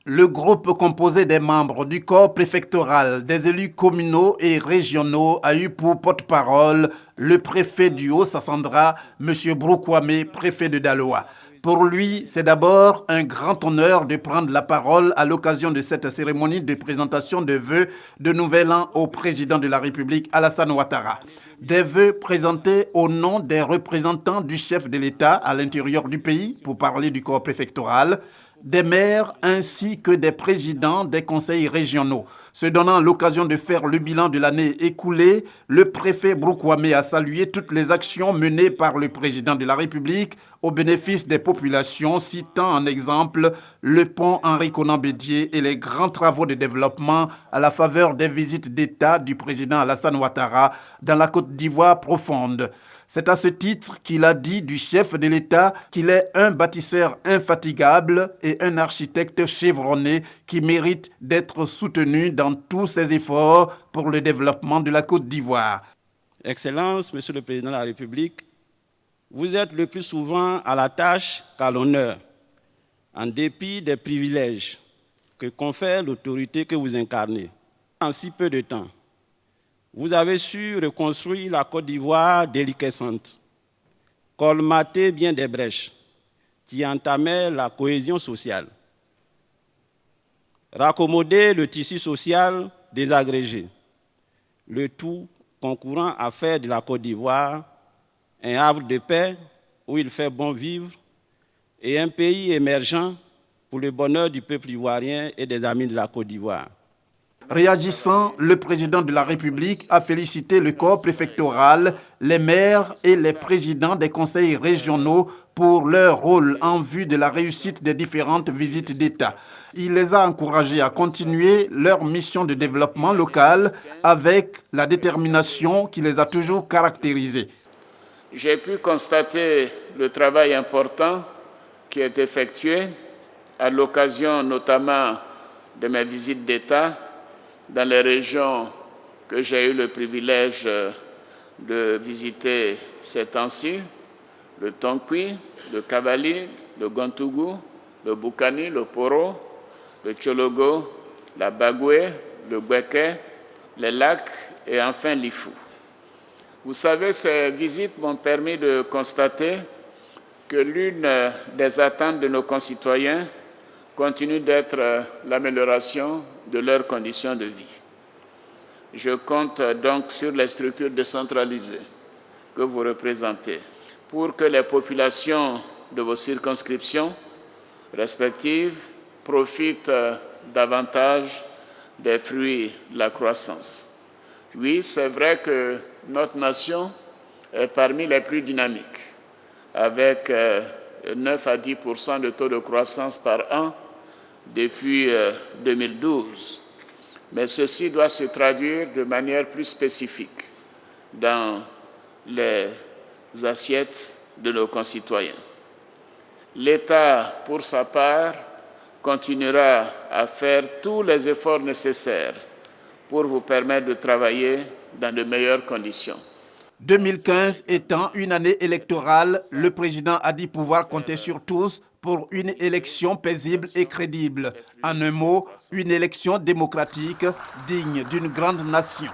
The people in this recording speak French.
Le groupe composé des membres du corps préfectoral, des élus communaux et régionaux a eu pour porte-parole le préfet du Haut-Sassandra, M. Broukwame, préfet de Daloa. Pour lui, c'est d'abord un grand honneur de prendre la parole à l'occasion de cette cérémonie de présentation de vœux de Nouvel An au président de la République, Alassane Ouattara. Des vœux présentés au nom des représentants du chef de l'État à l'intérieur du pays, pour parler du corps préfectoral, des maires ainsi que des présidents des conseils régionaux. Se donnant l'occasion de faire le bilan de l'année écoulée, le préfet Broukwame a salué toutes les actions menées par le président de la République au bénéfice des populations, citant en exemple le pont Henri Konan Bédié et les grands travaux de développement à la faveur des visites d'État du président Alassane Ouattara dans la Côte d'Ivoire profonde. C'est à ce titre qu'il a dit du chef de l'État qu'il est un bâtisseur infatigable et un architecte chevronné qui mérite d'être soutenu dans tous ses efforts pour le développement de la Côte d'Ivoire. Excellence, Monsieur le Président de la République, vous êtes le plus souvent à la tâche qu'à l'honneur, en dépit des privilèges que confère l'autorité que vous incarnez. En si peu de temps, vous avez su reconstruire la Côte d'Ivoire déliquescente, colmater bien des brèches qui entamaient la cohésion sociale, raccommoder le tissu social désagrégé, le tout concourant à faire de la Côte d'Ivoire un havre de paix où il fait bon vivre et un pays émergent pour le bonheur du peuple ivoirien et des amis de la Côte d'Ivoire. Réagissant, le président de la République a félicité le corps préfectoral, les maires et les présidents des conseils régionaux pour leur rôle en vue de la réussite des différentes visites d'État. Il les a encouragés à continuer leur mission de développement local avec la détermination qui les a toujours caractérisés. J'ai pu constater le travail important qui est effectué à l'occasion notamment de mes visites d'État dans les régions que j'ai eu le privilège de visiter ces temps-ci, le Tonkui, le Kavali, le Gontougou, le Boukani, le Poro, le Tchologo, la Bagoué, le Gweke, les lacs et enfin l'Ifou. Vous savez, ces visites m'ont permis de constater que l'une des attentes de nos concitoyens continue d'être l'amélioration de leurs conditions de vie. Je compte donc sur les structures décentralisées que vous représentez pour que les populations de vos circonscriptions respectives profitent davantage des fruits de la croissance. Oui, c'est vrai que notre nation est parmi les plus dynamiques, avec 9 à 10% de taux de croissance par an depuis 2012. Mais ceci doit se traduire de manière plus spécifique dans les assiettes de nos concitoyens. L'État, pour sa part, continuera à faire tous les efforts nécessaires pour vous permettre de travailler dans de meilleures conditions. 2015 étant une année électorale, le président a dit pouvoir compter sur tous pour une élection paisible et crédible. En un mot, une élection démocratique digne d'une grande nation.